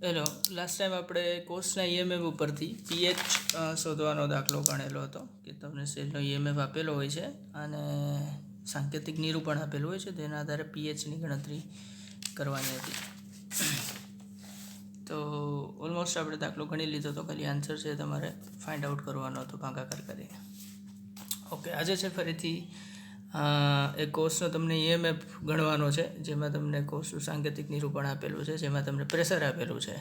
Hello, last time આપણે કોર્સના EMF ઉપરથી પીએચ શોધવાનો દાખલો ગણેલો હતો કે તમને સેલનો ઈએમએફ આપેલો હોય છે અને સાંકેતિક નિરૂપણ આપેલું હોય છે, તેના આધારે પીએચની ગણતરી કરવાની હતી. તો ઓલમોસ્ટ આપણે દાખલો ગણી લીધો હતો, ખાલી આન્સર છે તમારે ફાઇન્ડ આઉટ કરવાનો હતો ભાગાકાર કરીને. ઓકે, આજે છે ફરીથી એક કોર્સનો તમને ઈએમએફ ગણવાનો છે, જેમાં તમને કોર્સનું સાંકેતિક નિરૂપણ આપેલું છે, જેમાં તમને પ્રેશર આપેલું છે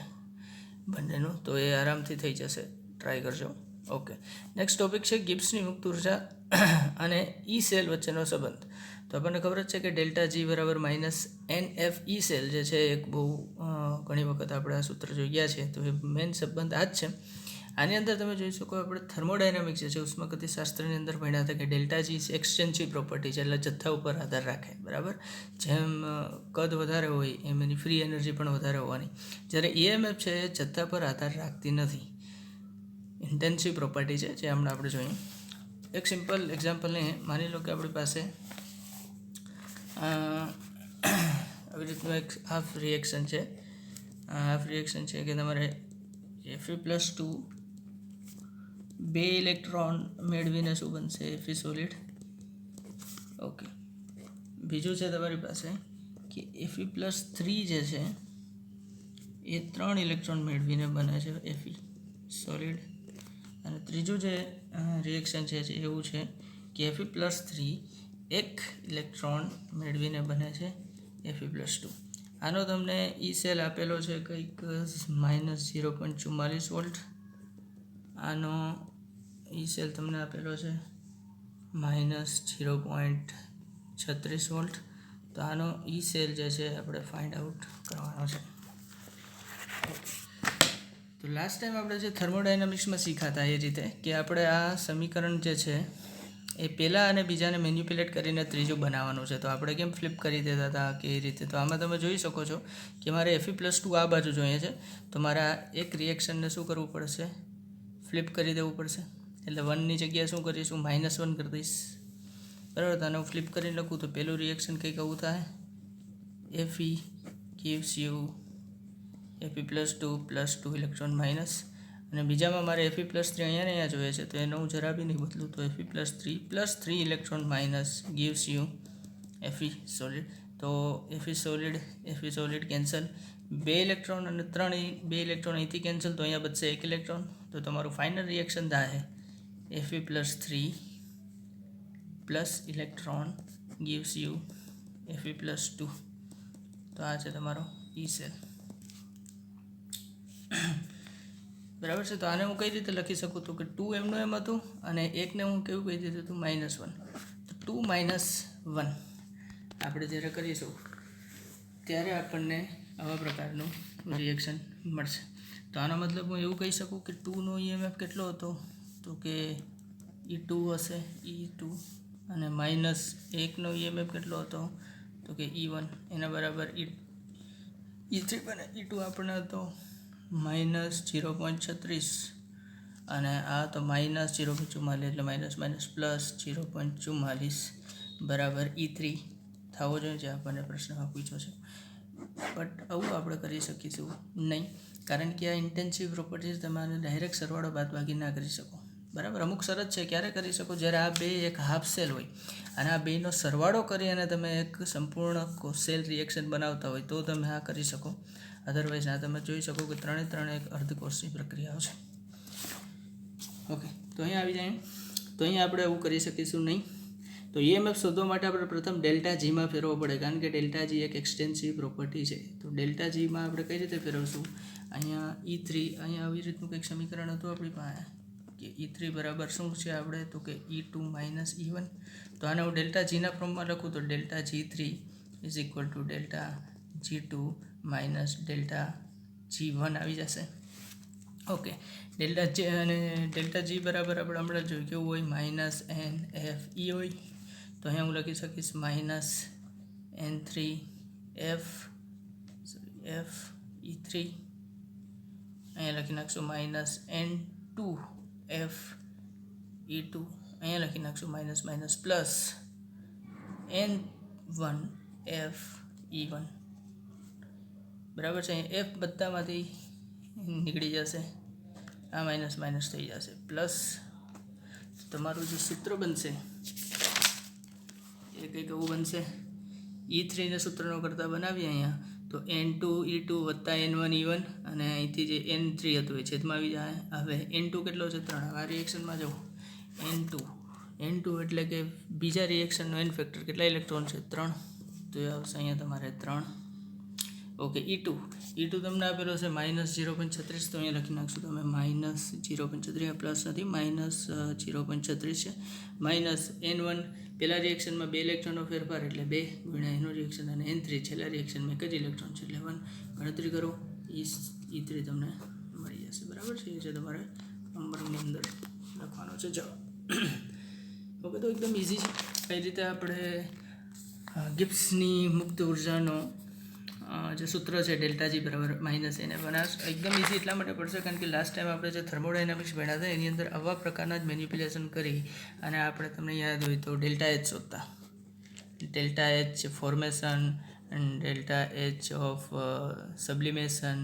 બંનેનું, તો એ આરામથી થઈ જશે, ટ્રાય કરજો. ઓકે, નેક્સ્ટ ટોપિક છે ગિબ્સની મુક્ત ઉર્જા અને ઈ સેલ વચ્ચેનો સંબંધ. તો આપણને ખબર જ છે કે ડેલ્ટા જી બરાબર માઇનસ NF ઈ સેલ જે છે, એક બહુ ઘણી વખત આપણે આ સૂત્ર જોઈ ગયા છે, તો એ મેઇન સંબંધ આ જ છે. આની અંદર તમે જોઈ શકો, આપણે થર્મોડાયનામિક્સ જે છે, ઉષ્માગતિશાસ્ત્રની અંદર ભણ્યા હતા કે ડેલ્ટા જી એક્સટેન્સિવ પ્રોપર્ટી છે, એટલે જથ્થા ઉપર આધાર રાખે, બરાબર. જેમ કદ વધારે હોય એમ એની ફ્રી એનર્જી પણ વધારે હોવાની. જ્યારે ઈએમએફ છે એ જથ્થા પર આધાર રાખતી નથી, ઇન્ટેન્સિવ પ્રોપર્ટી છે, જે હમણાં આપણે જોઈએ. એક સિમ્પલ એક્ઝામ્પલ લઈએ. માની લો કે આપણી પાસે આવી રીતનું એક હાફ રિએક્શન છે. હાફ રિએક્શન છે કે તમારે Fe+2 2 ઇલેક્ટ્રોન મેળવીને શું બનશે? Fe solid. ઓકે, બીજું છે તમારી પાસે કે Fe+3 જે છે એ 3 ઇલેક્ટ્રોન મેળવીને બને છે Fe સોલિડ. અને ત્રીજું જે રિએક્શન છે એવું છે કે Fe+3 1 ઇલેક્ટ્રોન મેળવીને બને છે Fe+2. આનો તમને ઈ સેલ આપેલો છે કંઈક -0.44 વોલ્ટ. આનો ઈ સેલ તમને આપેલો છે -0.36 વોલ્ટ. તો આનો ઈ સેલ જે છે આપણે ફાઇન્ડ આઉટ કરવાનો છે. તો લાસ્ટ ટાઈમ આપણે જે થર્મોડાયનામિક્સમાં શીખાતા એ રીતે કે આપણે આ સમીકરણ જે છે એ પહેલાં અને બીજાને મેન્યુપ્યુલેટ કરીને ત્રીજું બનાવવાનું છે. તો આપણે કેમ ફ્લિપ કરી દેતા હતા કે એ રીતે, તો આમાં તમે જોઈ શકો છો કે મારે Fe+2 આ બાજુ જોઈએ છે, તો મારે આ એક રિએક્શનને શું કરવું પડશે? ફ્લિપ કરી દેવું પડશે. એટલે 1ની જગ્યાએ શું કરીશું? -1 કરી દઈશ, બરાબર. તો આને હું ફ્લિપ કરીને લખું તો પહેલું રિએક્શન કંઈક આવું થાય. Fe gives you Fe+2 +2 electron minus, અને બીજામાં મારે Fe+3 અહીંયા જોઈએ છે, તો એનો હું જરા બી નહીં બદલું, તો Fe+3 +3 electron minus gives you Fe solid. તો Fe સોલિડ કેન્સલ, 2 ઇલેક્ટ્રોન અને 2 ઇલેક્ટ્રોન અહીંથી કેન્સલ, તો અહીંયા બચશે 1 ઇલેક્ટ્રોન. તો તમારું ફાઇનલ રિએક્શન થાય Fe+3 + electron gives you Fe+2. તો આ છે તમારો ઈ સેલ, બરાબર છે. તો આને હું કઈ રીતે લખી શકું? તો કે 2 એમનું એમ હતું અને એકને હું કેવું કહી દીધું હતું? -1. તો 2 - 1 આપણે જ્યારે કરીશું ત્યારે આપણને આવા પ્રકારનું રિએક્શન મળશે. તો આનો મતલબ હું એવું કહી શકું કે 2નો ઈએમએફ કેટલો હતો? તો કે E2 હશે, E2. અને -1નો ઈએમએફ કેટલો હતો? તો કે E1. એના બરાબર E3 બને. E2 આપણને હતો -0.36 અને આ તો -0.44, એટલે માઇનસ પ્લસ 0.44 બરાબર E3 થવો જોઈએ, જે આપણને પ્રશ્નમાં પૂછ્યો છે. બટ આવું આપણે કરી શકીશું નહીં, કારણ કે આ ઇન્ટેન્સિવ પ્રોપર્ટીઝ તમારે ડાયરેક્ટ સરવાળો બાદબાકી ના કરી શકો, બરાબર. અમુક શરત છે, ક્યારે કરી શકો? જ્યારે આ બે એક હાફ સેલ હોય અને આ બેનો સરવાળો કરી અને તમે એક સંપૂર્ણ સેલ રિએક્શન બનાવતા હોય તો તમે આ કરી શકો. અધરવાઇઝ આ તમે જોઈ શકો કે ત્રણે એક અર્ધકોષની પ્રક્રિયાઓ છે. ઓકે, તો અહીંયા આવી જાય. તો અહીંયા આપણે એવું કરી શકીશું નહીં. તો ઈએમએફ શોધવા માટે આપણે પ્રથમ ડેલ્ટા જીમાં ફેરવવો પડે, કારણ કે ડેલ્ટા જી એક એક્સટેન્સિવ પ્રોપર્ટી છે. તો ડેલ્ટા જીમાં આપણે કઈ રીતે ફેરવશું? અહીંયા E3, અહીંયા આવી રીતનું કંઈક સમીકરણ હતું આપણી પાસે કે E3 બરાબર શું છે આપણે? તો કે E2 - E1. તો આને હું ડેલ્ટા જીના ફોર્મમાં લખું તો delta G3 = delta G2 - delta G1 આવી જશે. ઓકે, ડેલ્ટા G અને ડેલ્ટા G બરાબર આપણે હમણાં જોયું કેવું હોય? -NFE હોય. તો અહીંયા હું લખી શકીશ -N3FE3. અહીંયા લખી નાખશું -N2FE2. અહીંયા લખી નાખશું માઇનસ પ્લસ N1FE1. બરાબર છે. F બધામાંથી નીકળી જશે, આ માઇનસ માઇનસ થઈ જશે, પ્લસ તમારું જે સૂત્ર બનશે એ કંઈક એવું બનશે, E3ને સૂત્રનો કરતાં બનાવીએ અહીંયા તો N2 E2 વત્તા N1 E1 અને અહીંથી જે N3 હતું એ છેદમાં આવી જાય. હવે N2 કેટલો છે 3. આ રિએક્શનમાં જાઓ N2 એટલે કે બીજા રિએક્શનનો N ફેક્ટર કેટલા ઇલેક્ટ્રોન છે 3, તો એ આવશે અહીંયા તમારે 3. ઓકે E2 તમને આપેલો છે -0.36, તો અહીંયા લખી નાખશું તમે -0.36, પ્લસ નથી -0.36 છે, માઇનસ N1 પહેલા રિએક્શનમાં 2 ઇલેક્ટ્રોનનો ફેરફાર એટલે 2 ગુણ્યા એનું રિએક્શન, અને N3 છેલ્લા રિએક્શનમાં 1 જ ઇલેક્ટ્રોન છે એટલે 1. ગણતરી કરો, E3 તમને મળી જશે. બરાબર છે, એ છે તમારે નંબરની અંદર લખવાનો છે જવાબ. ઓકે, તો એકદમ ઇઝી છે. કઈ રીતે આપણે ગિબ્સની મુક્ત ઉર્જાનો જે સૂત્ર છે ΔG બરાબર -એને બનાસ, એકદમ ઇઝી એટલા માટે પડશે કારણ કે લાસ્ટ ટાઈમ આપણે જે થર્મોડાયનામિક્સ ભણ્યા હતા એની અંદર આવા પ્રકારના જ મેન્યુપ્યુલેશન કરી અને આપણે તમને યાદ હોય તો ΔH શોધતા. ΔH ફોર્મેશન, ΔH ઓફ સબ્લિમેશન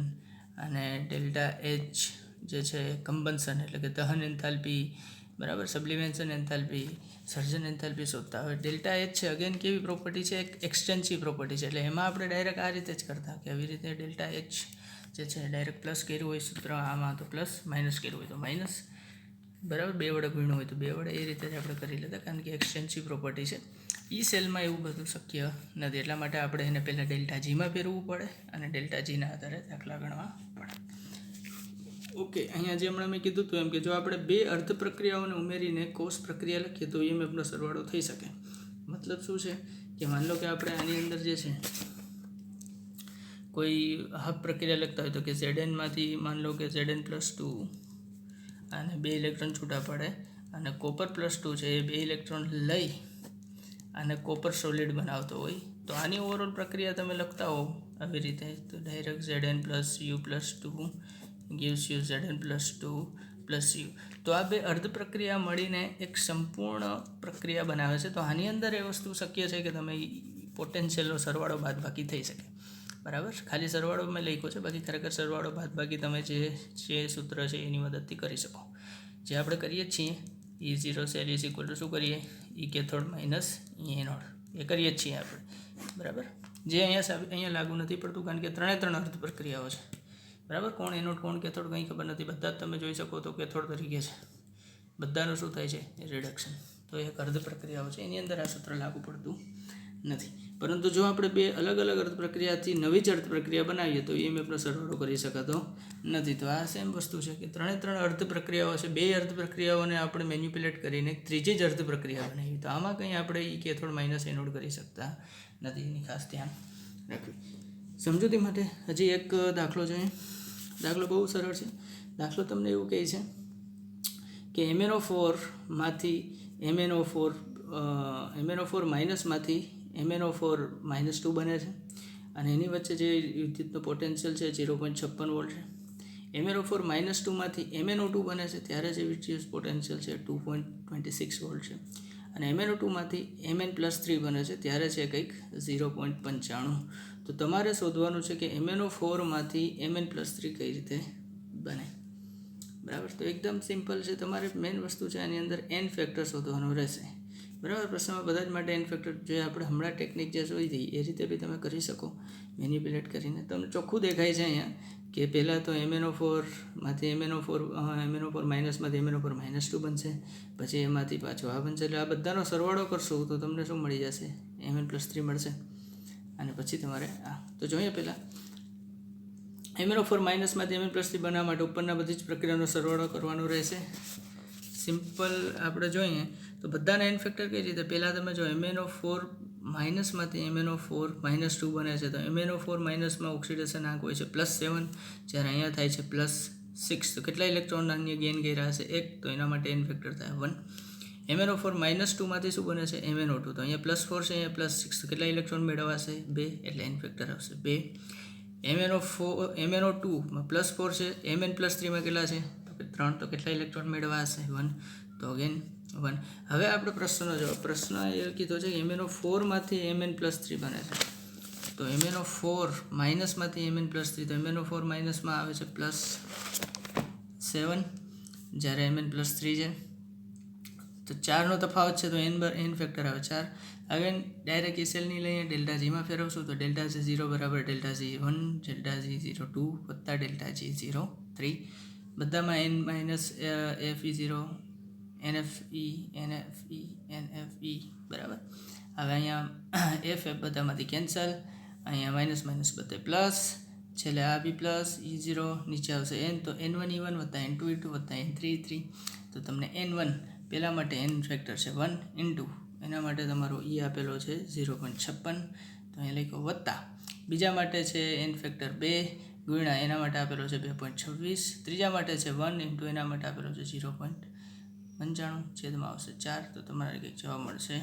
અને ΔH જે છે કમ્બન્શન એટલે કે દહન એન્થાલ્પી, બરાબર, સબ્લિમેશન એન્થાલ્પી, સર્જન એન્થાલ્પી શોધતા. હવે ΔH છે અગેન કેવી પ્રોપર્ટી છે, એક એક્સટેન્સિવ પ્રોપર્ટી છે, એટલે એમાં આપણે ડાયરેક્ટ આ રીતે જ કરતા કે આવી રીતે ΔH જે છે ડાયરેક્ટ પ્લસ કર્યું હોય સૂત્ર, આમાં તો પ્લસ, માઇનસ કર્યું હોય તો માઇનસ, બરાબર, 2 વડે ગુણ્યું હોય તો 2 વડે, એ રીતે જ આપણે કરી લેતા કારણ કે એક્સટેન્સિવ પ્રોપર્ટી છે. સેલમાં એવું બધું શક્ય નથી, એટલા માટે આપણે એને પહેલાં ΔGમાં ફેરવવું પડે અને ΔGના આધારે દાખલા ગણવા પડે. ઓકે, અહીંયા જે હમણાં મેં કીધું હતું એમ કે જો આપણે 2 અર્ધ પ્રક્રિયાઓને ઉમેરીને કોષ પ્રક્રિયા લખીએ તો EMFનો સરવાળો થઈ શકે. મતલબ શું છે કે માન લો કે આપણે આની અંદર જે છે કોઈ હાફ પ્રક્રિયા લખતા હોય તો કે Znમાંથી માન લો કે Zn+2 અને 2 ઇલેક્ટ્રોન છૂટા પડે અને કોપર +2 છે એ 2 ઇલેક્ટ્રોન લઈ અને કોપર સોલિડ બનાવતો હોય તો આની ઓવરઓલ પ્રક્રિયા તમે લખતા હો આવી રીતે તો direct Zn+U+2 gives you Zn+2 + U. તો આ 2 અર્ધ પ્રક્રિયા મળીને એક સંપૂર્ણ પ્રક્રિયા બનાવે છે. તો આની અંદર એ વસ્તુ શક્ય છે કે તમે પોટેન્શિયલનો સરવાળો બાદબાકી થઈ શકે, બરાબર. ખાલી સરવાળો મેં લખ્યો છે, બાકી ખરેખર સરવાળો બાદબાકી તમે જે સૂત્ર છે એની મદદથી કરી શકો. જે આપણે કરીએ છીએ E0 cell is equal to શું કરીએ, E cathode minus E anode, એ કરીએ જ છીએ આપણે, બરાબર. જે અહીંયા લાગુ નથી પડતું કારણ કે 3 અર્ધ પ્રક્રિયાઓ છે, બરાબર. કોણ એનોડ કોણ કેથોડ કંઈ ખબર નથી, બધા જ તમે જોઈ શકો તો કેથોડ તરીકે છે, બધાનું શું થાય છે રિડક્શન. તો એક અર્ધ પ્રક્રિયાઓ છે એની અંદર આ સૂત્ર લાગુ પડતું નથી. પરંતુ જો આપણે 2 અલગ અલગ અર્ધ પ્રક્રિયાથી નવી જ અર્ધ પ્રક્રિયા બનાવીએ તો EMFનો સરવાળો કરી શકાતો નથી. તો આ સેમ વસ્તુ છે કે 3 અર્ધ પ્રક્રિયાઓ છે, 2 અર્ધ પ્રક્રિયાઓને આપણે મેન્યુપ્યુલેટ કરીને ત્રીજી જ અર્ધ પ્રક્રિયા બનાવી, તો આમાં કંઈ આપણે E કેથોડ માઇનસ એનોડ કરી શકતા નથી, એની ખાસ ધ્યાન રાખવી. સમજૂતી માટે હજી એક દાખલો જોઈએ. દાખલો બહુ સરળ છે. દાખલો તમને એવું કહે છે કે MnO4 માંથી MnO4 માઇનસમાંથી MnO4 -2 બને છે અને એની વચ્ચે જે વિદ્યુતનો પોટેન્શિયલ છે 0.56 વોલ્ટ છે. MnO4 -2 માંથી MnO2 બને છે ત્યારે જે વિદ્યુત પોટેન્શિયલ છે 2.26 વોલ્ટ છે અને MnO2 માંથી Mn+3 બને છે ત્યારે છે કંઈક 0.95. તો તમારે શોધવાનું છે કે MnO4 માંથી Mn+3 કઈ રીતે બને, બરાબર. તો એકદમ સિમ્પલ છે, તમારે મેઇન વસ્તુ છે આની અંદર N ફેક્ટર શોધવાનું રહેશે, બરાબર. પ્રશ્નમાં બધા જ માટે N ફેક્ટર જે આપણે હમણાં ટેકનિક જે જોઈ હતી એ રીતે બી તમે કરી શકો મેન્યુપ્યુલેટ કરીને. તમને ચોખ્ખું દેખાય છે અહીંયા કે પહેલાં તો MnO4 માંથી MnO4 માઇનસમાંથી MnO4 -2 બનશે, પછી એમાંથી પાછો આ બનશે, એટલે આ બધાનો સરવાળો કરશો તો તમને શું મળી જશે, Mn+3 મળશે. અને પછી તમારે તો જોઈએ પહેલાં MnO4 માઇનસમાંથી Mn+3 બનાવવા માટે ઉપરના બધી જ પ્રક્રિયાનો સરવાળો કરવાનો રહેશે. સિમ્પલ આપણે જોઈએ તો બધાના N ફેક્ટર કઈ રીતે, પહેલાં તમે જો MnO4 માઇનસમાંથી MnO4 -2 બને છે તો MnO4 માઇનસમાં ઓક્સિડેશન આંક હોય છે +7, જ્યારે અહીંયા થાય છે +6. તો કેટલા ઇલેક્ટ્રોન અન્ય ગેઇન કર્યા હશે 1, તો એના માટે N ફેક્ટર થાય 1. MnO4 -2 માંથી શું બને છે MnO2, તો અહીંયા +4 છે, અહીંયા +6, તો કેટલા ઇલેક્ટ્રોન મેળવાશે 2, એટલે N ફેક્ટર આવશે 2. MnO2 માં +4 છે, Mn+3 માં કેટલા છે તો કે 3, તો કેટલા ઇલેક્ટ્રોન મેળવા હશે 1, તો અગેન 1. હવે આપણે પ્રશ્નનો જવાબ, પ્રશ્ન એ કીધો છે કે MnO4 માંથી Mn+3 બને છે, તો MnO4 માઇનસમાંથી Mn+3, તો MnO4 માઇનસમાં આવે છે +7, જ્યારે Mn+3 છે. તો 4નો તફાવત છે તો n ફેક્ટર આવે 4. અગેન ડાયરેક્ટ એસએલની લઈને ડેલ્ટા જીમાં ફેરવશું તો ડેલ્ટા G0 બરાબર ડેલ્ટા G1, ડેલ્ટા G02 વત્તા ડેલ્ટા G03, બધામાં n minus FE0, NFE, NFE, NFE બરાબર. હવે અહીંયા F બધામાંથી કેન્સલ, અહીંયા માઇનસ માઇનસ બધે પ્લસ, છેલ્લે આ બી પ્લસ E0, નીચે આવશે n, તો n1 E1 વત્તા n2 E2 વત્તા n3 E3. તો તમને n1 પહેલા માટે n ફેક્ટર છે 1 ઇન્ટુ એના માટે તમારો E આપેલો છે 0.56, તો અહીંયા લખો વત્તા બીજા માટે છે n ફેક્ટર 2 ગુણ્યા એના માટે આપેલો છે 2.26, ત્રીજા માટે છે 1 ઇન્ટુ એના માટે આપેલો છે 0.95, છેદમાં આવશે 4. તો તમારે કંઈક જવાબ મળશે.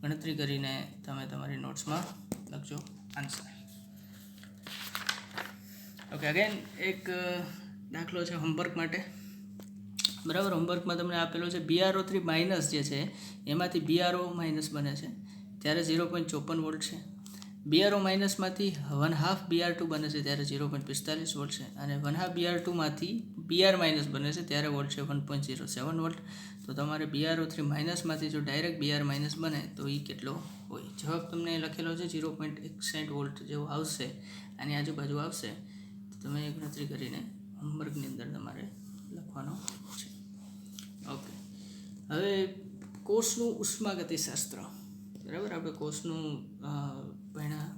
ગણતરી કરીને તમે તમારી નોટ્સમાં લખજો આન્સર. ઓકે, અગેન એક દાખલો છે હોમવર્ક માટે. બરાબર, હોમવર્કમાં તમને આપેલો છે BrO3 માઇનસ જે છે એમાંથી BrO માઇનસ બને છે ત્યારે 0.54 વોલ્ટ છે. BrO માઇનસમાંથી 1/2 Br2 બને છે ત્યારે 0.45 વોલ્ટ છે, અને 1/2 Br2માંથી Br માઇનસ બને છે ત્યારે વોલ્ટ છે 1.07 વોલ્ટ. તો તમારે BrO3 માઇનસમાંથી જો ડાયરેક્ટ Br માઇનસ બને તો એ કેટલો હોય? જવાબ તમને લખેલો છે 0.61 વોલ્ટ જેવો આવશે, આની આજુબાજુ આવશે. તો તમે ગણતરી કરીને હોમવર્કની અંદર તમારે લખવાનો છે. ઓકે, હવે કોષનું ઉષ્માગતિશાસ્ત્ર. બરાબર, આપણે કોષનું ભણ્યા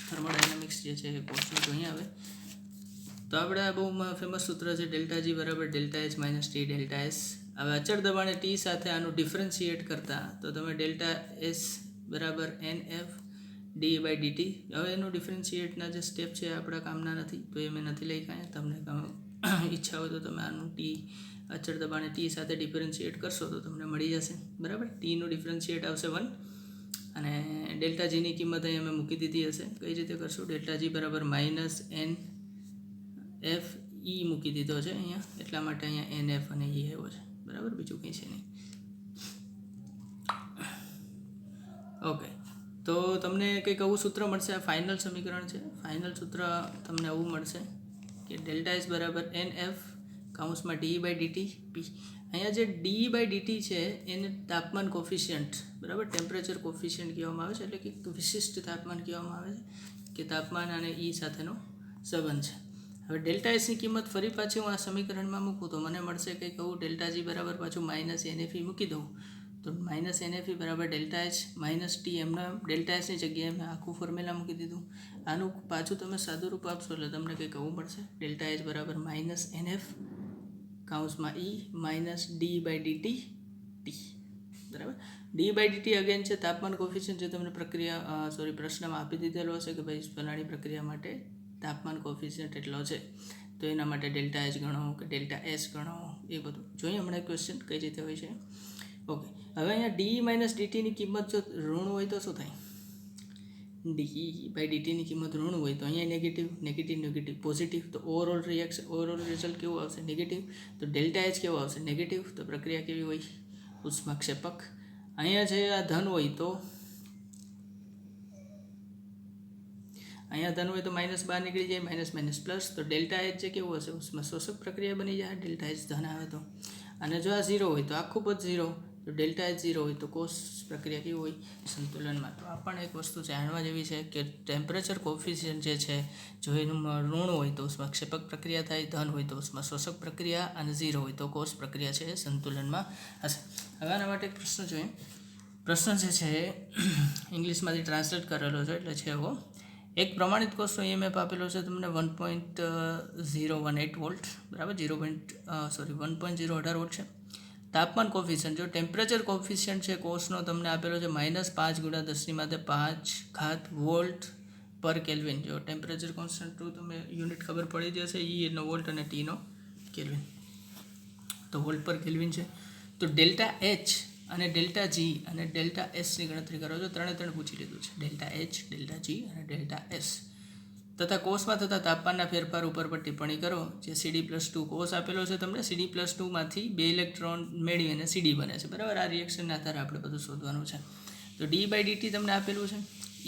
થર્મોડાયનેમિક્સ જે છે એ કોષનું જોઈએ. હવે તો આપણે બહુ ફેમસ સૂત્ર છે ડેલ્ટા G બરાબર delta H minus T delta S. હવે અચળ દબાણે T સાથે આનું ડિફરન્શિએટ કરતા તો તમે ડેલ્ટા S બરાબર NF d/dt. હવે એનું ડિફરન્શિએટના જે સ્ટેપ છે આપણા કામના નથી, તો એ મેં નથી લખ્યા. તમને ઈચ્છા હોય તો તમે આનું T અચળ દબાણે T સાથે ડિફરન્શિએટ કરશો તો તમને મળી જશે. બરાબર, Tનું ડિફરન્શિએટ આવશે 1, અને ડેલ્ટા Gની કિંમત અહીંયા મેં મૂકી દીધી હશે. કઈ રીતે કરશું? ડેલ્ટા G બરાબર માઇનસ NF E મૂકી દીધો છે અહીંયા, એટલા માટે અહીંયા NF અને E આવ્યો છે. બરાબર, બીજું કંઈ છે નહીં. ઓકે, તો તમને કંઈક આવું સૂત્ર મળશે. આ ફાઇનલ સમીકરણ છે. ફાઇનલ સૂત્ર તમને આવું મળશે કે ડેલ્ટા S બરાબર NF કાઉન્સમાં d/dt P. અહીંયા જે d/dt છે એને તાપમાન કોફિશિયન્ટ, બરાબર, ટેમ્પરેચર કોફિશિયન્ટ કહેવામાં આવે છે, એટલે કે વિશિષ્ટ તાપમાન કહેવામાં આવે છે, કે તાપમાન અને E સાથેનો સંબંધ છે. હવે ડેલ્ટા એસની કિંમત ફરી પાછી હું આ સમીકરણમાં મૂકું તો મને મળશે કંઈક આવું. ડેલ્ટા G બરાબર પાછું માઇનસ NFE મૂકી દઉં તો માઇનસ NFE બરાબર ડેલ્ટા H માઇનસ T. એમના ડેલ્ટા એસની જગ્યાએ મેં આખું ફોર્મ્યુલા મૂકી દીધું. આનું પાછું તમે સાદું રૂપ આપશો એટલે તમને કંઈક આવું મળશે. ડેલ્ટા H બરાબર minus NF કાઉન્સમાં E minus d/dt T. બરાબર, d/dt અગેન છે તાપમાન કોફિશિયન્ટ, જે તમને પ્રશ્નમાં આપી દીધેલો હશે કે ભાઈ ફલાણી પ્રક્રિયા માટે તાપમાન કોફિશિયન્ટ એટલો છે, તો એના માટે ડેલ્ટા H ગણો કે ડેલ્ટા S ગણો, એ બધું જોઈએ હમણાં ક્વેશ્ચન કઈ રીતે હોય છે. ઓકે, હવે અહીંયા d માઇનસ ડીટીની કિંમત જો ઋણ હોય તો શું થાય? d/dtની કિંમત ઋણ હોય તો અહીંયા નેગેટિવ નેગેટિવ નેગેટિવ પોઝિટિવ, તો ઓવરઓલ રિઝલ્ટ કેવું આવશે? નેગેટિવ. તો ડેલ્ટા H કેવો આવશે? નેગેટિવ. તો પ્રક્રિયા કેવી હોય? ઉષ્માક્ષેપક. અહીંયા છે આ ધન હોય તો અહીંયા ધન હોય તો માઇનસ બહાર નીકળી જાય, માઇનસ માઇનસ પ્લસ. તો ડેલ્ટા H જે કેવું હશે? ઉષ્મા શોષક પ્રક્રિયા બની જાય ડેલ્ટા H ધન આવે તો. અને જો આ 0 હોય તો આખું પદ 0, તો ડેલ્ટા H 0 હોય તો કોષ પ્રક્રિયા કેવી હોય? સંતુલનમાં. તો આ પણ એક વસ્તુ જાણવા જેવી છે કે ટેમ્પરેચર કોફિશિયન્ટ જે છે જો એનું ઋણ હોય તો ઉષ્માક્ષેપક પ્રક્રિયા થાય, ધન હોય તો ઉષ્મા શોષક પ્રક્રિયા, અને 0 હોય તો કોષ પ્રક્રિયા છે એ સંતુલનમાં હશે. હવે આના માટે એક પ્રશ્ન જોઈએ. પ્રશ્ન જે છે ઇંગ્લિશમાંથી ટ્રાન્સલેટ કરેલો છે, એટલે છે એવો. એક પ્રમાણિત કોષનો EMF આપેલો છે તમને 1.018 વોલ્ટ, બરાબર, 1.018 વોલ્ટ છે. તાપમાન કોફિશિયન્ટ જો ટેમ્પરેચર કોફિશિયન્ટ છે કોષનો તમને આપેલો છે -5 × 10⁵ વોલ્ટ પર કેલ્વિન. જો ટેમ્પરેચર કોન્સ્ટન્ટનું તમે યુનિટ ખબર પડી જશે, E નો વોલ્ટ અને T નો કેલ્વિન, તો વોલ્ટ પર કેલ્વિન છે. તો ડેલ્ટા H અને ડેલ્ટા G અને ડેલ્ટા Sની ગણતરી કરો છો. ત્રણે પૂછી લીધું છે, ડેલ્ટા H, ડેલ્ટા G અને ડેલ્ટા S. તથા કોષમાં થતા તાપમાનના ફેરફાર ઉપર પર ટિપ્પણી કરો. જે CD+2 કોષ આપેલો છે તમને, CD+2માંથી 2 ઇલેક્ટ્રોન મેળવી અને CD બને છે. બરાબર, આ રિએક્શનના આધારે આપણે બધું શોધવાનું છે. તો d/dt તમને આપેલું છે.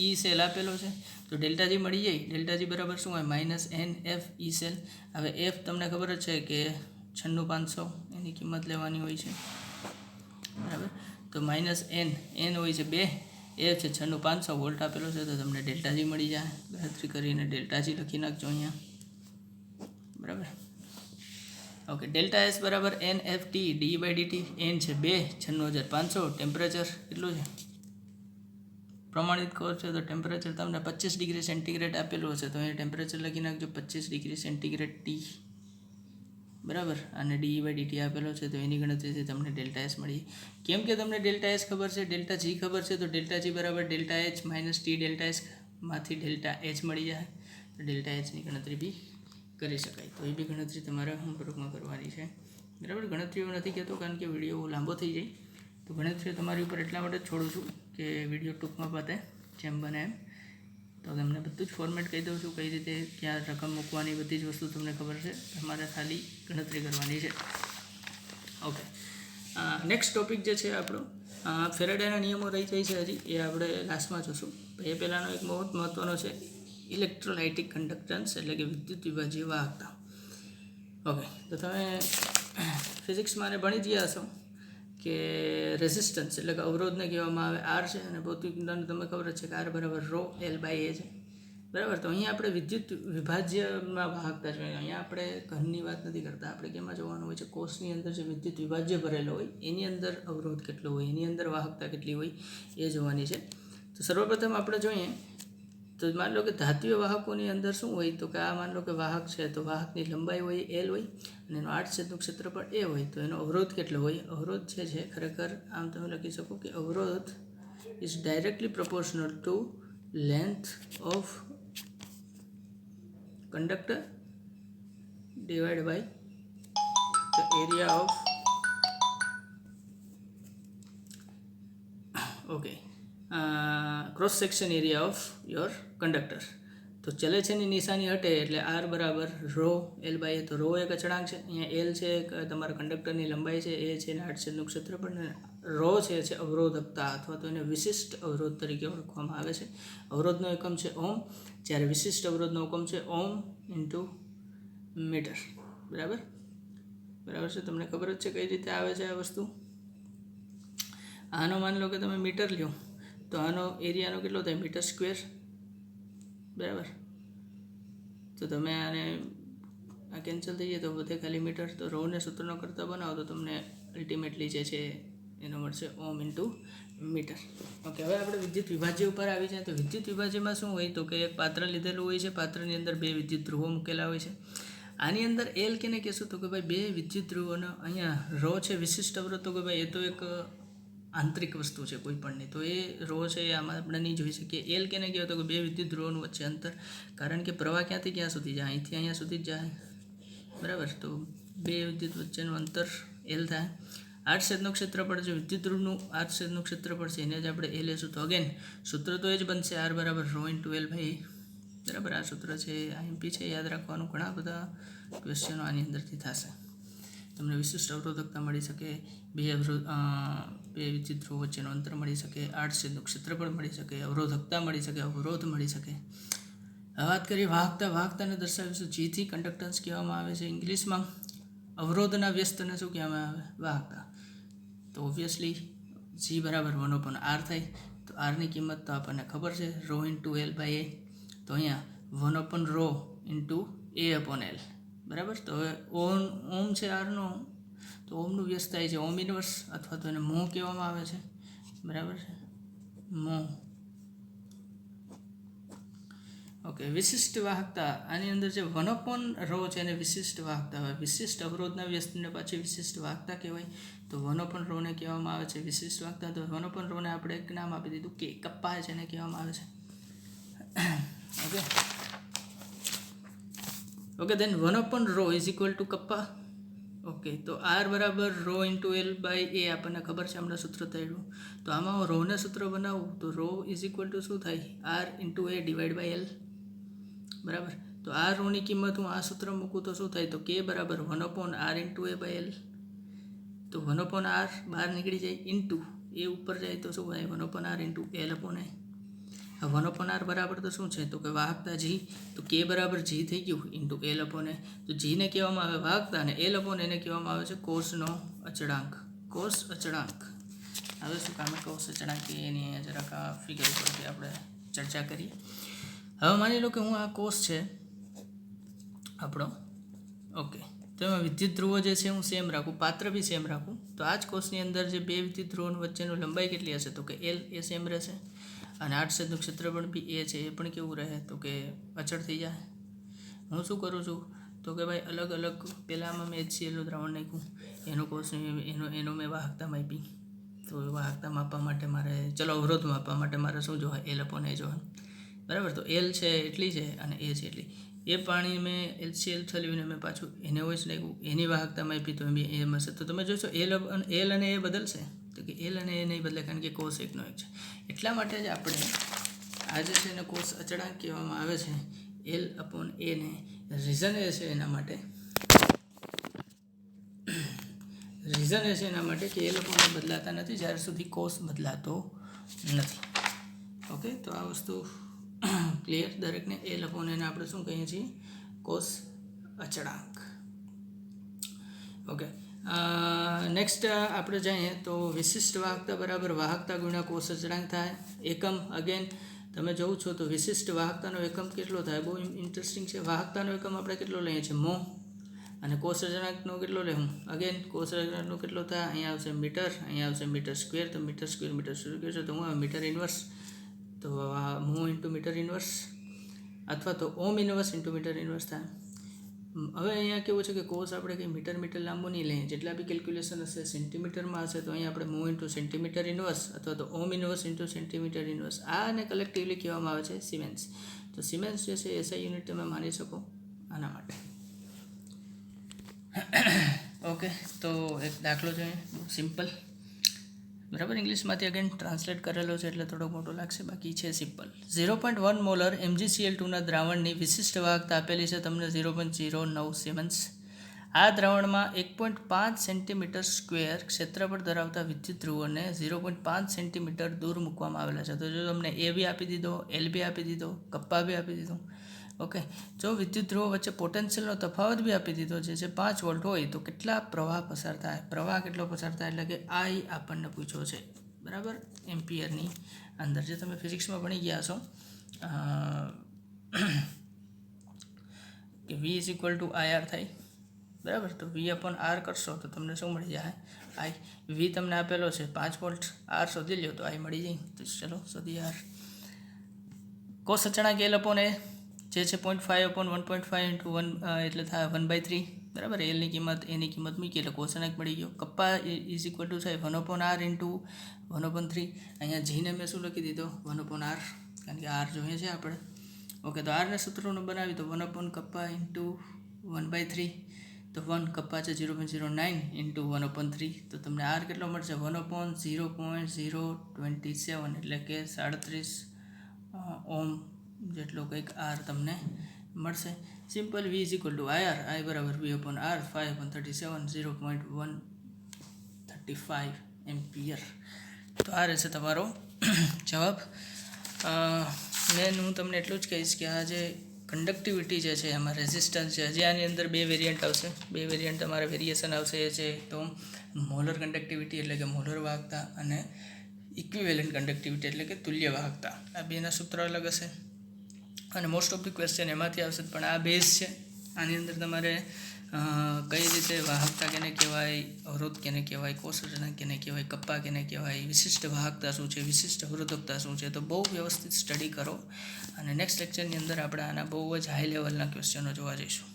ઈ સેલ આપેલો છે તો ડેલ્ટા જી મળી જાય. ડેલ્ટા જી બરાબર શું હોય minus n F E cell. હવે એફ તમને ખબર જ છે કે 96500 એની કિંમત લેવાની હોય છે બરાબર. તો માઇનસ એન હોય છે 2, એ છે 96500 વોલ્ટ આપેલો છે તો તમને ડેલ્ટા જી મળી જાય. ગણતરી કરીને ડેલ્ટા જી લખી નાખજો અહીંયા બરાબર. ઓકે ડેલ્ટા એસ બરાબર n F T d by dT. N છે 2, 96500. ટેમ્પરેચર કેટલું છે પ્રમાણિત ખબર છે તો ટેમ્પરેચર તમને 25 ડિગ્રી સેન્ટીગ્રેડ આપેલું હશે તો અહીંયા ટેમ્પરેચર લખી નાખજો 25 ડિગ્રી સેન્ટીગ્રેડ ટી બરાબર. અને ડી બાય ડીટી આપેલો છે તો એની ગણતરીથી તમને ડેલ્ટા એસ મળી. કેમ કે તમને ડેલ્ટા એસ ખબર છે, ડેલ્ટા જી ખબર છે તો ડેલ્ટા જી બરાબર delta H minus T delta S માંથી ડેલ્ટા એચ મળી જાય તો ડેલ્ટા એચની ગણતરી બી કરી શકાય. તો એ બી ગણતરી તમારા હોમવર્કમાં કરવાની છે બરાબર. ગણતરીઓ નથી કહેતો કારણ કે વિડીયો લાંબો થઈ જાય તો ગણતરીઓ તમારી ઉપર એટલા માટે જ છોડું છું કે વિડીયો ટૂંકમાં પતે જેમ બને એમ. તો તમને બધું જ ફોર્મેટ કહી દઉં છું કઈ રીતે ક્યાં રકમ મૂકવાની બધી જ વસ્તુ તમને ખબર છે. તમારે ખાલી ગણતરી કરવાની છે. ઓકે નેક્સ્ટ ટોપિક જે છે આપણો ફેરાડેના નિયમો રહી જાય છે હજી એ આપણે લાસ્ટમાં જોશું. એ પહેલાંનો એક બહુ જ મહત્ત્વનો છે ઇલેક્ટ્રોલાઇટિક કન્ડક્ટન્સ એટલે કે વિદ્યુત વિભાજ્ય વાહકતા. ઓકે તો તમે ફિઝિક્સમાં ભણી ગયા હશો કે રેઝિસ્ટન્સ એટલે કે અવરોધને કહેવામાં આવે આર છે અને ભૌતિક વિજ્ઞાન તમને ખબર જ છે કે આર બરાબર રો એલ બાય એ છે બરાબર. તો અહીંયા આપણે વિદ્યુત વિભાજ્યમાં વાહકતા જોઈએ. અહીંયા આપણે ઘનની વાત નથી કરતા. આપણે કેમાં જોવાનું હોય છે કોષની અંદર જે વિદ્યુત વિભાજ્ય ભરેલો હોય એની અંદર અવરોધ કેટલો હોય, એની અંદર વાહકતા કેટલી હોય એ જોવાની છે. તો સર્વપ્રથમ આપણે જોઈએ તો માની લો કે ધાત્વિય વાહકોની અંદર શું હોય તો કે આ માની લો કે વાહક છે તો વાહકની લંબાઈ હોય એલ હોય અને એનો 8 ક્ષેત્રફળ એ હોય તો એનો અવરોધ કેટલો હોય. અવરોધ જે છે ખરેખર આમ તમે લખી શકો કે અવરોધ is directly proportional to length of conductor divide by the area of okay cross section area of your conductor. તો ચલે છે ની નિશાની હટે એટલે આર બરાબર રો એલ બાય એ. તો રો એક અચળાંક છે, અહીંયા એલ છે તમારા કંડક્ટરની લંબાઈ છે, એ છે ને 8 ક્ષેત્રફળ, રો છે અવરોધકતા અથવા તો એને વિશિષ્ટ અવરોધ તરીકે ઓળખવામાં આવે છે. અવરોધનો એકમ છે ઓમ જ્યારે વિશિષ્ટ અવરોધનો એકમ છે ઓમ ઇન્ટુ મીટર બરાબર. બરાબર છે તમને ખબર જ છે કઈ રીતે આવે છે આ વસ્તુ. આનો માની લો કે તમે મીટર લ્યો તો આનો એરિયાનો કેટલો થાય મીટર સ્ક્વેર બરાબર. તો તમે આને આ કેન્સલ થઈ જાય તો બધે ખાલી મીટર. તો રોને સૂત્રનો કરતા બનાવો તો તમને અલ્ટિમેટલી જે છે એનો મળશે ઓમ ઇન્ટુ મીટર. ઓકે હવે આપણે વિદ્યુત વિભાજ્ય ઉપર આવી જાય. તો વિદ્યુત વિભાજ્યમાં શું હોય તો કે એક પાત્ર લીધેલું હોય છે, પાત્રની અંદર 2 વિદ્યુત ધ્રુવો મૂકેલા હોય છે. આની અંદર એલ કેને કહેશું તો કે ભાઈ 2 વિદ્યુત ધ્રુવોનો અહીંયા રો છે વિશિષ્ટ અવરોધ તો કે ભાઈ એ તો એક આંતરિક વસ્તુ છે કોઈ પણની તો એ રો છે એ આમાં આપણે નહીં જોઈ શકીએ. એલ કેને કહેવાય તો કે 2 વિદ્યુત ધ્રુવોનું વચ્ચે અંતર, કારણ કે પ્રવાહ ક્યાંથી ક્યાં સુધી જાય અહીંથી અહીંયા સુધી જ જાય બરાબર. તો 2 વિદ્યુત વચ્ચેનું અંતર એલ થાય. 8 ક્ષેત્રફળ જે વિદ્યુત ધ્રુવનું 8 ક્ષેત્રફળ છે એને જ આપણે એ લેશું. તો અગેન સૂત્ર તો એ જ બનશે આર બરાબર રો ઇન્ટુ એલ ભાઈ બરાબર. આ સૂત્ર છે આઈએમપી છે યાદ રાખવાનું. ઘણા બધા ક્વેશ્ચનો આની અંદરથી થશે. તમને વિશિષ્ટ અવરોધકતા મળી શકે, 2 વિદ્યુત ધ્રુવ વચ્ચેનું અંતર મળી શકે, 8 ક્ષેત્રફળ મળી શકે, અવરોધકતા મળી શકે, અવરોધ મળી શકે. હવે વાત કરીએ વાહકતા. વાહકતાને દર્શાવીશું જીથી. કન્ડક્ટન્સ કહેવામાં આવે છે ઇંગ્લિશમાં. અવરોધના વ્યસ્તને શું કહેવામાં આવે વાહકતા. તો ઓબ્વિયસલી જી બરાબર 1/r થાય. તો આરની કિંમત તો આપણને ખબર છે રો ઇન્ટુ એલ બાય એ. તો અહીંયા 1/રો ઇન્ટુ એ અપોન એલ બરાબર. તો હવે ઓમ છે આરનો તો ઓમનું વ્યસ્ત થાય છે ઓમ ઇનવર્સ અથવા તો એને મો કહેવામાં આવે છે બરાબર છે મો. ઓકે વિશિષ્ટ વાહકતા આની અંદર જે 1/રો છે એને વિશિષ્ટ વાહકતા હોય. વિશિષ્ટ અવરોધના વ્યસ્તને પાછી વિશિષ્ટ વાહકતા કહેવાય. તો 1/રોને કહેવામાં આવે છે વિશિષ્ટ વાહકતા. તો 1/રોને આપણે એક નામ આપી દીધું કે કપ્પા છે એને કહેવામાં આવે છે. ઓકે ઓકે દેન 1/રો is equal to kappa. Okay તો આર બરાબર rho into L by A આપણને ખબર છે હમણાં સૂત્ર થયેલું. તો આમાં હું રોને સૂત્ર બનાવું તો રો ઇઝ ઇક્વલ ટુ શું થાય R into A divide by L બરાબર. તો આ રોની કિંમત હું આ સૂત્ર મૂકું તો શું થાય તો કે બરાબર 1/r into A by L. તો 1/r બહાર નીકળી જાય ઇન્ટુ એ ઉપર જાય તો શું થાય 1/r ઇન્ટુ એલ અપોન એ. 1/r બરાબર તો શું છે તો કે વાહકતા જી, તો કે બરાબર જી થઈ ગયું ઇન્ટુ એલ અપોન એ. તો જીને કહેવામાં આવે વાહકતા અને એલ અપોન એને કહેવામાં આવે છે કોષનો અચળાંક. કોષ અચળાંક. હવે શું કામ કોષ અચળાંક એની અહીંયા જરાક આ ફિગર ઉપરથી આપણે ચર્ચા કરીએ. હવે માની લો કે હું આ કોષ છે આપણો, ઓકે, તો એમાં વિદ્યુત ધ્રુવો જે છે હું સેમ રાખું, પાત્ર બી સેમ રાખું, તો આ જ કોષની અંદર જે બે વિદ્યુત ધ્રુવો વચ્ચેનું લંબાઈ કેટલી હશે તો કે એલ એ સેમ રહેશે, અને 8 છેદનું ક્ષેત્રફળ બી એ છે એ પણ કેવું રહે તો કે અચળ થઈ જાય. હું શું કરું છું તો કે ભાઈ અલગ અલગ, પહેલાં આમાં મેં HClનું દ્રાવણ નાખ્યું, એનો કોષ એનો મેં વાહકતા માપી. તો વાહકતા માપવા માટે મારે, ચલો અવરોધ માપવા માટે મારે શું જોવા, એલ અપોન એ જોવાનું, બરાબર. તો એલ છે એટલી છે અને એ છે એટલી. એ પાણી મેં HCl ઠલવીને મેં પાછું એને હોય જ નાખ્યું, એની વાહકતા માપી તો એમ હશે. તો તમે જોશો એલ અને એ બદલશે, તો કે એલ અને એ નહીં બદલે, કારણ કે કોષ એકનો એક છે. એટલા માટે જ આપણે આ જે છે એને કોષ અચળાંક કહેવામાં આવે છે. એલ અપોન એને રીઝન એ છે એના માટે કે એલ અપોન એ બદલાતા નથી જ્યાર સુધી કોષ બદલાતો નથી. ઓકે, તો આ વસ્તુ ક્લિયર દરેકને. એલ અપોન એને આપણે શું કહીએ છીએ, કોષ અચળાંક. ઓકે, નેક્સ્ટ આપણે જઈએ તો વિશિષ્ટ વાહકતા બરાબર વાહકતા ગુણ્યા કોષ અચળાંક થાય. એકમ અગેન તમે જોવો છો તો વિશિષ્ટ વાહકતાનો એકમ કેટલો થાય, બહુ ઇન્ટરેસ્ટિંગ છે. વાહકતાનો એકમ આપણે કેટલો લઈએ છીએ, મો, અને કોષ અચળાંકનો કેટલો લેવું, અગેન કોષ અચળાંકનો કેટલો થાય, અહીંયા આવશે મીટર, અહીંયા આવશે મીટર સ્ક્વેર. તો મીટર સ્ક્વેર છે તો હું મીટર ઇન્વર્સ, તો મો ઇન્ટુ મીટર ઇન્વર્સ, અથવા તો ઓમ ઇન્વર્સ ઇન્ટુ મીટર ઇન્વર્સ થાય. હવે અહીંયા કેવું છે કે કોષ આપણે કંઈ મીટર લાંબુ નહીં લઈએ, જેટલા બી કેલ્ક્યુલેશન હશે સેન્ટીમીટરમાં હશે, તો અહીંયા આપણે મો ઇન્ટુ સેન્ટીમીટર ઇન્વર્સ અથવા તો ઓમ ઇન્વર્સ ઇન્ટુ સેન્ટીમીટર ઇન્વર્સ, આને કલેક્ટિવલી કહેવામાં આવે છે સિમેન્સ. તો સિમેન્સ જે છે એસઆઈ યુનિટ તમે માની શકો આના માટે. ઓકે, તો એક દાખલો જોઈએ, સિમ્પલ, બરાબર. ઇંગ્લિશમાંથી અગેન ટ્રાન્સલેટ કરેલો છે એટલે થોડો મોટો લાગશે, બાકી છે સિમ્પલ. 0.1 મોલર MgCl2ના દ્રાવણની વિશિષ્ટ વાહકતા આપેલી છે તમને 0.09 સિમેન્સ. આ દ્રાવણમાં 1.5 સેન્ટીમીટર સ્ક્વેર ક્ષેત્રફળ ધરાવતા વિદ્યુત ધ્રુવોને 0.5 સેન્ટીમીટર દૂર મૂકવામાં આવેલા છે. તો જો તમને એ બી આપી દીધો, એલ બી આપી દીધો, કપ્પા બી આપી દીધો, ઓકે, જો વિદ્યુત ધ્રુવો વચ્ચે પોટેન્શિયલનો તફાવત બી આપી દીધો છે જે 5 વોલ્ટ હોય, તો કેટલા પ્રવાહ પસાર થાય, પ્રવાહ કેટલો પસાર થાય, એટલે કે આઈ આપણને પૂછ્યો છે, બરાબર, એમ્પિયરની અંદર, જે તમે ફિઝિક્સમાં ભણી ગયા છો કે V = IR થાય, બરાબર. તો V અપોન R કરશો તો તમને શું મળી જાય, આઈ. V તમને આપેલો છે 5 વોલ્ટ, R શોધી લો તો આઈ મળી જાય. તો ચલો શોધી R. કોષ અચળાંક એલ અપોન એ જે છે 0.5 અપોન 1.5 ઇન્ટુ 1 એટલે થાય 1/3, બરાબર. એલની કિંમત એની કિંમત મૂકી એટલે કોષ અચળાંક મળી ગયો. કપ્પા = થાય 1/r ઇન્ટુ 1/3. અહીંયા જીને મેં શું લખી દીધો, 1/r, કારણ કે R જોઈએ છે આપણે. ઓકે, તો આરને સૂત્રનું બનાવી તો 1 કપ્પા ઇન્ટુ 1/3, તો 1 કપ્પા છે 0.09 ઇન્ટુ 1/3, તો તમને આર કેટલો મળશે 1/0.027, એટલે કે 37 ઓમ જેટલો કંઈક આર તમને મળશે. સિમ્પલ. V = IR, I બરાબર V અપોન R, 5/37, 0.135 એમ્પિયર. તો આ રહેશે તમારો જવાબ. મેન હું તમને એટલું જ કહીશ કે આ જે કંડક્ટિવિટી જે છે એમાં રેઝિસ્ટન્સ છે, હજી આની અંદર બે વેરિયન્ટ આવશે, બે વેરિયન્ટ તમારે વેરિએશન આવશે. એ છે તો મોલર કંડક્ટિવિટી એટલે કે મોલર વાહકતા, અને ઇક્વિવેલન્ટ કંડક્ટિવિટી એટલે કે તુલ્ય વાહકતા. આ બેના સૂત્ર અલગ હશે અને મોસ્ટ ઓફ ધી ક્વેશ્ચન એમાંથી આવશે, પણ આ બેઝ છે. આની અંદર તમારે કઈ રીતે વાહકતા કેને કહેવાય, અવરોધ કેને કહેવાય, કોષ અચળાંક કેને કહેવાય, કપ્પા કેને કહેવાય, વિશિષ્ટ વાહકતા શું છે, વિશિષ્ટ અવરોધકતા શું છે, તો બહુ વ્યવસ્થિત સ્ટડી કરો. અને નેક્સ્ટ લેક્ચરની અંદર આપણે આના બહુ જ હાઈ લેવલના ક્વેશ્ચનો જોવા જઈશું.